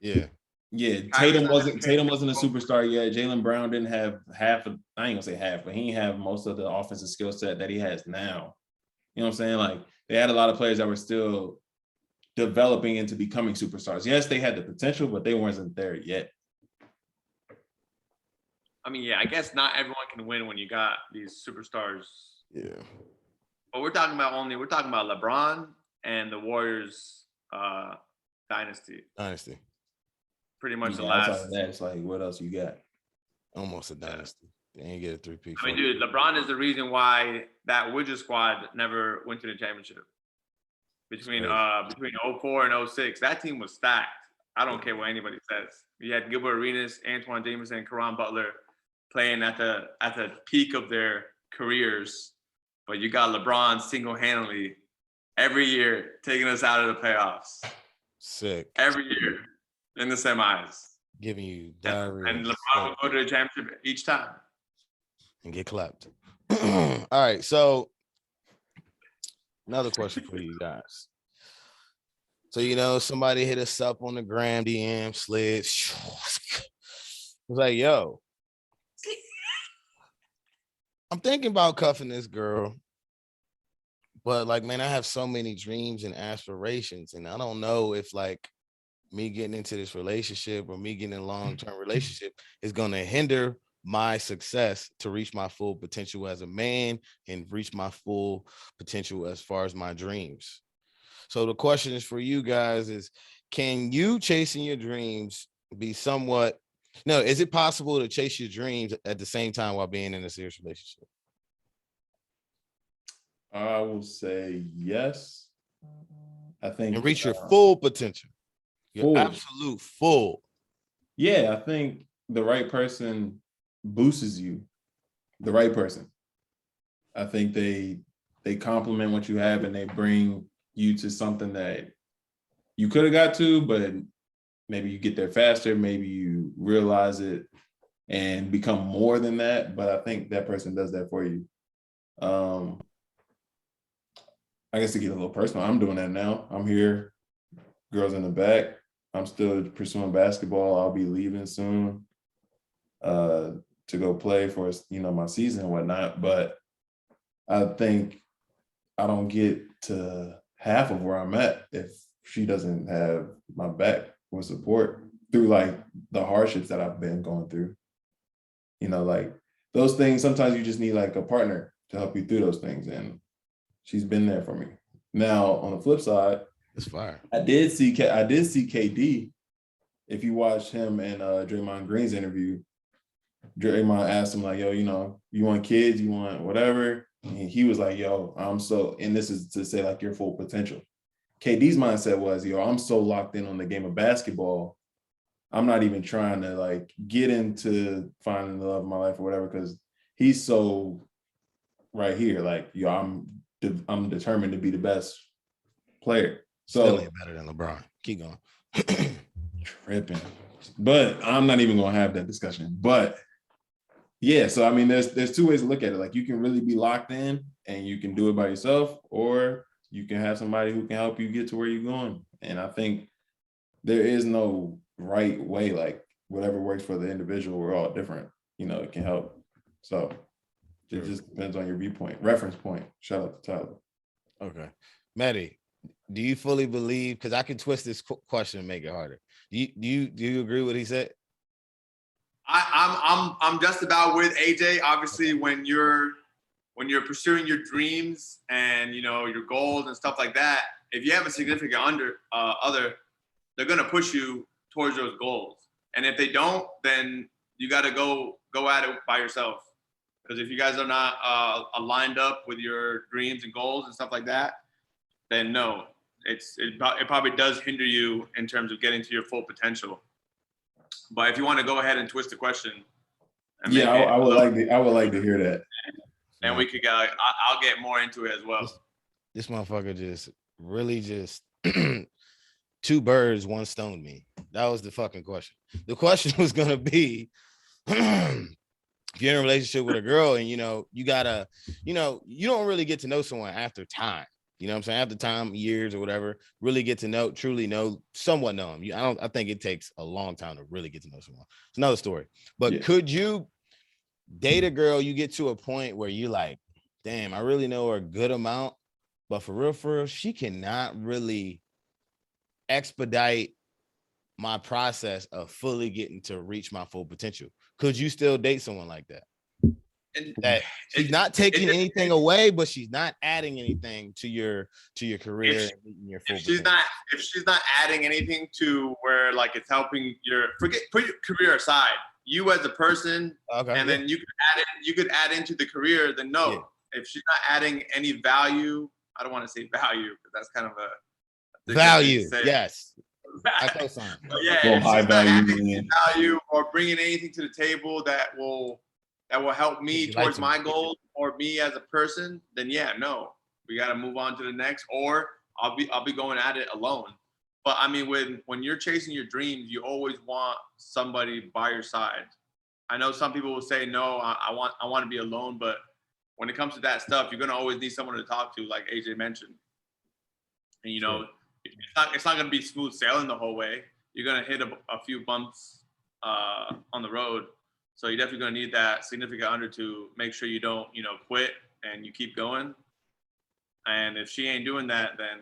Yeah. Yeah, Tatum wasn't a superstar yet. Jaylen Brown didn't have I ain't gonna say half, but he didn't have most of the offensive skill set that he has now. You know what I'm saying? Like they had a lot of players that were still developing into becoming superstars. Yes, they had the potential, but they weren't there yet. I mean, yeah, I guess not everyone can win when you got these superstars. Yeah. But we're talking about LeBron and the Warriors dynasty. Pretty much the last. Outside of that, it's like, what else you got? Almost a dynasty. They ain't get a 3-peat. I mean, dude, LeBron is the reason why that Wizards squad never went to the championship. Between 04 and 06, that team was stacked. I don't care what anybody says. You had Gilbert Arenas, Antoine Jameson, Caron Butler playing at the peak of their careers, but you got LeBron single-handedly every year taking us out of the playoffs. Sick. Every year in the semis. Giving you diarrhea. And LeBron would go to the championship each time. And get clapped. All right, so another question for you guys. So, somebody hit us up on the gram, DM, slid. Was like, yo, I'm thinking about cuffing this girl. But, like, man, I have so many dreams and aspirations. And I don't know if, like, me getting into this relationship or me getting in a long-term relationship is going to hinder my success to reach my full potential as a man and reach my full potential as far as my dreams. So the question is for you guys is, can you chasing your dreams be somewhat, is it possible to chase your dreams at the same time while being in a serious relationship? I will say yes. I think and reach your full potential. Your absolute full. Yeah, I think the right person boosts you. The right person. I think they complement what you have and they bring you to something that you could have got to, but maybe you get there faster, maybe you realize it and become more than that. But I think that person does that for you. I guess to get a little personal, I'm doing that now. I'm here, girls in the back. I'm still pursuing basketball. I'll be leaving soon to go play for my season and whatnot. But I think I don't get to half of where I'm at if she doesn't have my back with support through like the hardships that I've been going through. Like those things, sometimes you just need like a partner to help you through those things. And she's been there for me. Now, on the flip side, it's fire. I did see KD. If you watch him and Draymond Green's interview, Draymond asked him like, yo, you want kids, you want whatever. And he was like, yo, and this is to say like your full potential. KD's mindset was, yo, I'm so locked in on the game of basketball. I'm not even trying to like get into finding the love of my life or whatever, because he's so right here. Like, yo, I'm determined to be the best player. So still ain't better than LeBron. Keep going. Tripping. But I'm not even gonna have that discussion. But yeah, so I mean, there's two ways to look at it. Like you can really be locked in and you can do it by yourself, or you can have somebody who can help you get to where you're going. And I think there is no right way. Like whatever works for the individual, we're all different. It can help. So it just depends on your viewpoint, reference point. Shout out to Tyler. Okay, Maddie, do you fully believe? Because I can twist this question and make it harder. Do you agree with what he said? I'm just about with AJ. Obviously, when you're pursuing your dreams and your goals and stuff like that, if you have a significant other, they're gonna push you towards those goals. And if they don't, then you got to go at it by yourself. Because if you guys are not aligned up with your dreams and goals and stuff like that, then no, it probably does hinder you in terms of getting to your full potential. But if you want to go ahead and twist the question, I would like to hear that. And we could go. I'll get more into it as well. This motherfucker just two birds, one stone me. That was the fucking question. The question was gonna be, if you're in a relationship with a girl and you gotta, you don't really get to know someone after time. You know what I'm saying? After time, years or whatever, really get to know, truly know, somewhat know them. I think it takes a long time to really get to know someone. It's another story. But could you date a girl, you get to a point where you like, damn, I really know her a good amount, but for real, she cannot really expedite my process of fully getting to reach my full potential. Could you still date someone like that? That she's not taking anything away, but she's not adding anything to your career and your full potential. If she's not adding anything to where like it's helping put your career aside, you as a person, and then you could add into the career, then no. Yeah. If she's not adding any value, I don't want to say value because that's kind of a value. Yes. Yeah, if she's not adding value or bringing anything to the table that will help me towards my goals or me as a person, then no, we got to move on to the next, or I'll be going at it alone. But I mean, when you're chasing your dreams, you always want somebody by your side. I know some people will say, no, I want to be alone, but when it comes to that stuff, you're going to always need someone to talk to, like AJ mentioned. And, it's not going to be smooth sailing the whole way. You're going to hit a few bumps on the road. So you're definitely going to need that significant other to make sure you don't, quit and you keep going. And if she ain't doing that, then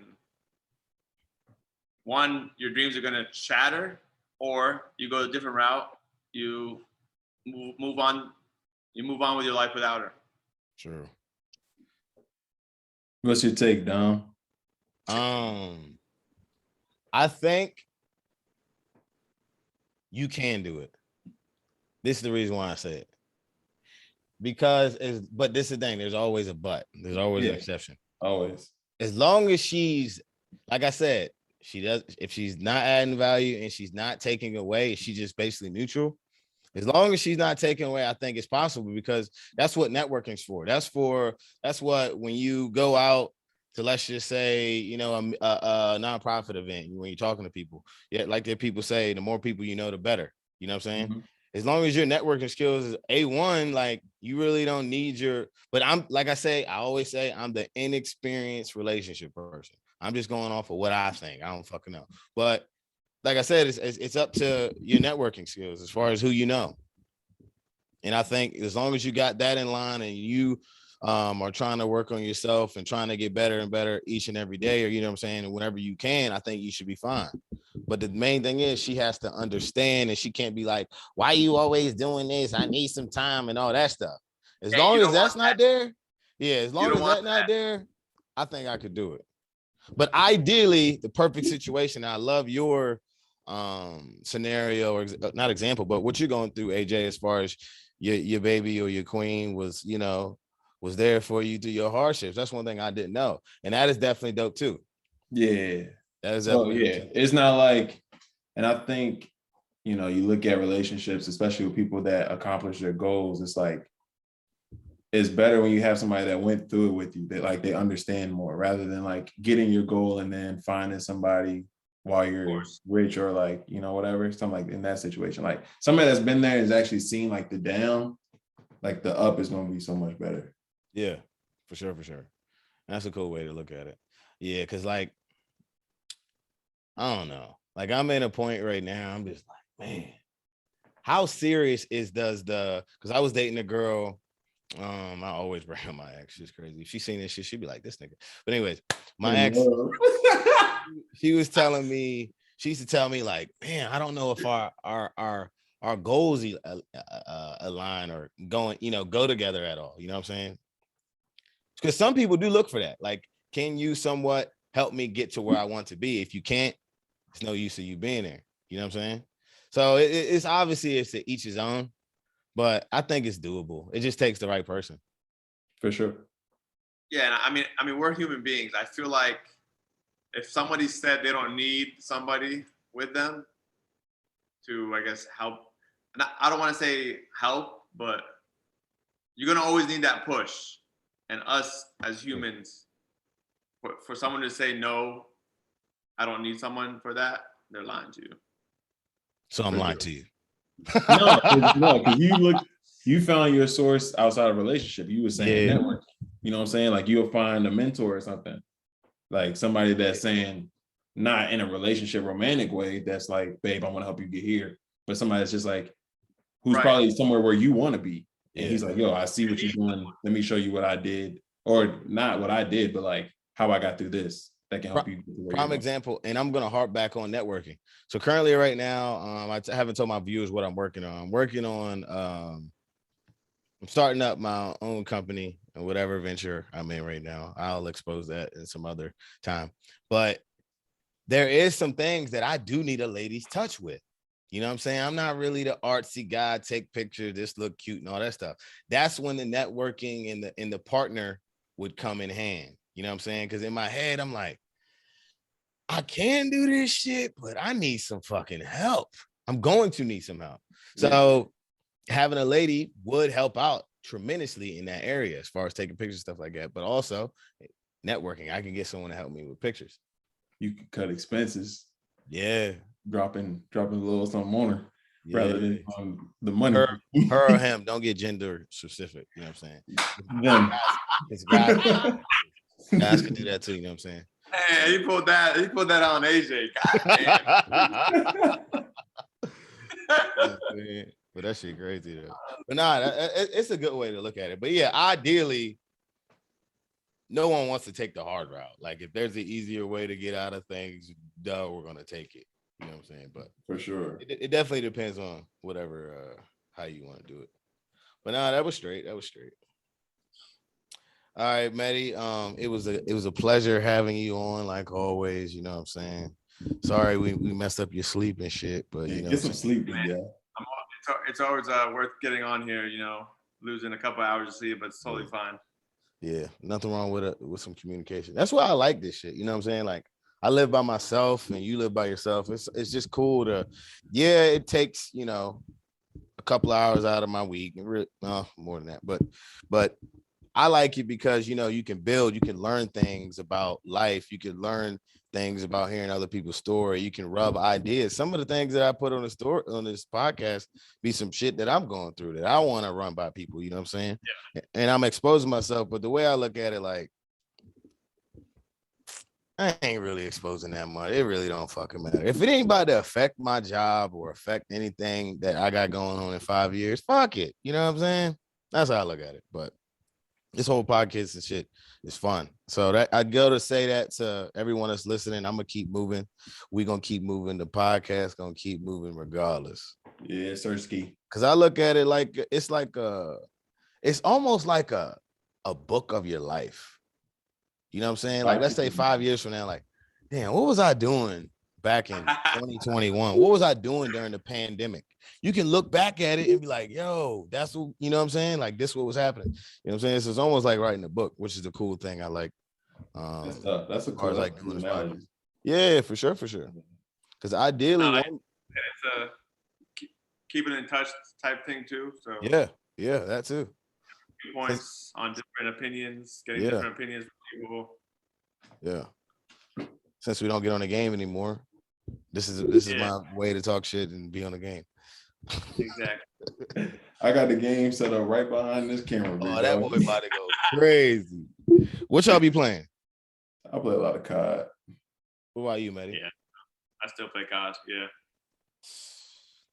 one, your dreams are going to shatter, or you go a different route. You move on. You move on with your life without her. Sure. What's your take, Dom? I think you can do it. This is the reason why I say it. But this is the thing. There's always a but. There's always an exception. Always. As long as she's, like I said, if she's not adding value and she's not taking away, she's just basically neutral. As long as she's not taking away, I think it's possible, because that's what networking's for. That's what, when you go out to, let's just say, a nonprofit event, when you're talking to people, like the people say, the more people you know, the better. You know what I'm saying? Mm-hmm. As long as your networking skills is A1, like, you really don't need but I always say, I'm the inexperienced relationship person. I'm just going off of what I think. I don't fucking know. But like I said, it's up to your networking skills as far as who you know. And I think as long as you got that in line and you are trying to work on yourself and trying to get better and better each and every day, or, you know what I'm saying, and whenever you can, I think you should be fine. But the main thing is she has to understand, and she can't be like, why are you always doing this? I need some time and all that stuff. As long as that's not there, as long as that's not there, I think I could do it. But ideally, the perfect situation, I love your scenario, or not example, but what you're going through, AJ, as far as your baby or your queen was there for you through your hardships. That's one thing I didn't know, and that is definitely dope too. Yeah, that is definitely It's not like, and I think you look at relationships, especially with people that accomplish their goals. It's like, it's better when you have somebody that went through it with you, that like they understand more, rather than like getting your goal and then finding somebody while you're rich, or like, whatever, something like in that situation. Like somebody that's been there has actually seen like the down, like the up is going to be so much better. Yeah, for sure. That's a cool way to look at it. Yeah, because like, I don't know. Like, I'm in a point right now, I'm just like, man, how serious because I was dating a girl. I always bring up my ex. She's crazy. If she's seen this shit, she'd be like, this nigga. But anyways, my ex, she used to tell me like, man, I don't know if our goals align or go together at all. You know what I'm saying? Because some people do look for that. Like, can you somewhat help me get to where I want to be? If you can't, it's no use of you being there. You know what I'm saying? So it's obviously it's to each his own, but I think it's doable. It just takes the right person. For sure. Yeah, I mean, we're human beings. I feel like if somebody said they don't need somebody with them to, I guess, help, and I don't want to say help, but you're going to always need that push. And us as humans, for someone to say, no, I don't need someone for that, they're lying to you. So I'm lying to you. No, because you found your source outside of relationship. You were saying network. You know what I'm saying? Like, you'll find a mentor or something. Like somebody that's saying, not in a relationship romantic way, that's like, babe, I want to help you get here. But somebody that's just like, who's probably somewhere where you want to be. And he's like, yo, I see what you're doing. Let me show you what I did. Or not what I did, but like how I got through this. That can help you. Prime example, and I'm going to harp back on networking. So currently right now, I haven't told my viewers what I'm working on. I'm working on, I'm starting up my own company and whatever venture I'm in right now. I'll expose that in some other time. But there is some things that I do need a lady's touch with. You know what I'm saying? I'm not really the artsy guy, take pictures, this look cute and all that stuff. That's when the networking and the partner would come in hand. You know what I'm saying? Because in my head, I'm like, I can do this shit, but I need some fucking help. I'm going to need some help. So having a lady would help out tremendously in that area as far as taking pictures, stuff like that. But also networking, I can get someone to help me with pictures. You can cut expenses. Yeah. Dropping a little something on her rather than the money. Her or him, don't get gender specific. You know what I'm saying? Guys can do that too, you know what I'm saying? Hey, he pulled that on AJ. God damn. But that shit crazy though. But nah, it's a good way to look at it. But yeah, ideally, no one wants to take the hard route. Like if there's an easier way to get out of things, we're gonna take it. You know what I'm saying? But for sure, it definitely depends on whatever how you want to do it. But nah, that was straight. All right, Maddie. It was a pleasure having you on, like always. You know what I'm saying? Sorry we messed up your sleep and shit, but you know, get some sleep, yeah. It's always worth getting on here. You know, losing a couple hours of sleep, but it's totally fine. Yeah, nothing wrong with some communication. That's why I like this shit. You know what I'm saying? Like I live by myself and you live by yourself. It's just cool to, it takes, you know, a couple of hours out of my week. More than that, but I like it because, you know, you can build, you can learn things about life. You can learn things about hearing other people's story. You can rub ideas. Some of the things that I put on the story on this podcast be some shit that I'm going through that I want to run by people. You know what I'm saying? Yeah. And I'm exposing myself. But the way I look at it, like, I ain't really exposing that much. It really don't fucking matter. If it ain't about to affect my job or affect anything that I got going on in 5 years, fuck it. You know what I'm saying? That's how I look at it. But this whole podcast and shit is fun. So that I'd go to say that to everyone that's listening. I'm gonna keep moving. We're gonna keep moving. The podcast gonna keep moving regardless. Yeah, Sirski. Cause I look at it like it's almost like a book of your life. You know what I'm saying? Like let's say 5 years from now, like, damn, what was I doing back in 2021? What was I doing during the pandemic? You can look back at it and be like, yo, that's what, you know what I'm saying? Like this what was happening. You know what I'm saying? It's almost like writing a book, which is the cool thing I like. That's a cool like doing this. Yeah, for sure. Because ideally, it's a keep it in touch type thing too. So yeah, that too. Points on different opinions, getting different opinions from people. Yeah. Since we don't get on the game anymore, this is my way to talk shit and be on the game. Exactly. I got the game set up right behind this camera. Oh, that boy about to go crazy. What y'all be playing? I play a lot of COD. What about you, Matty? Yeah, I still play COD. Yeah.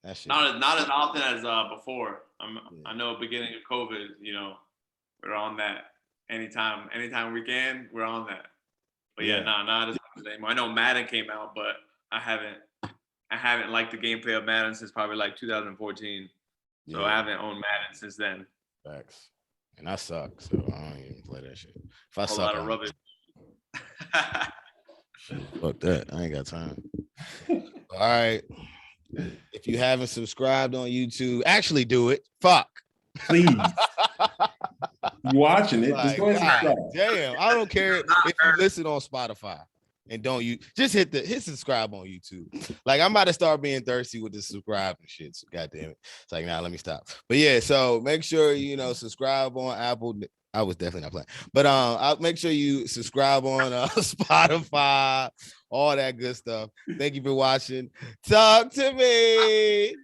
That shit. Not as often as before. I know beginning of COVID, you know, we're on that anytime we can, we're on that. But not as much anymore. I know Madden came out, but I haven't liked the gameplay of Madden since probably like 2014. So I haven't owned Madden since then. Facts. And I suck, so I don't even play that shit. If I suck, a lot of rubbish. Fuck that. I ain't got time. All right. If you haven't subscribed on YouTube, actually do it. Fuck. Please. You watching it? Like, just go ahead and subscribe. Damn, I don't care if you listen on Spotify and just hit subscribe on YouTube. Like I'm about to start being thirsty with the subscribe and shit. So God damn it. It's like, nah, let me stop. But yeah, so make sure subscribe on Apple. I was definitely not playing, but I'll make sure you subscribe on Spotify, all that good stuff. Thank you for watching. Talk to me.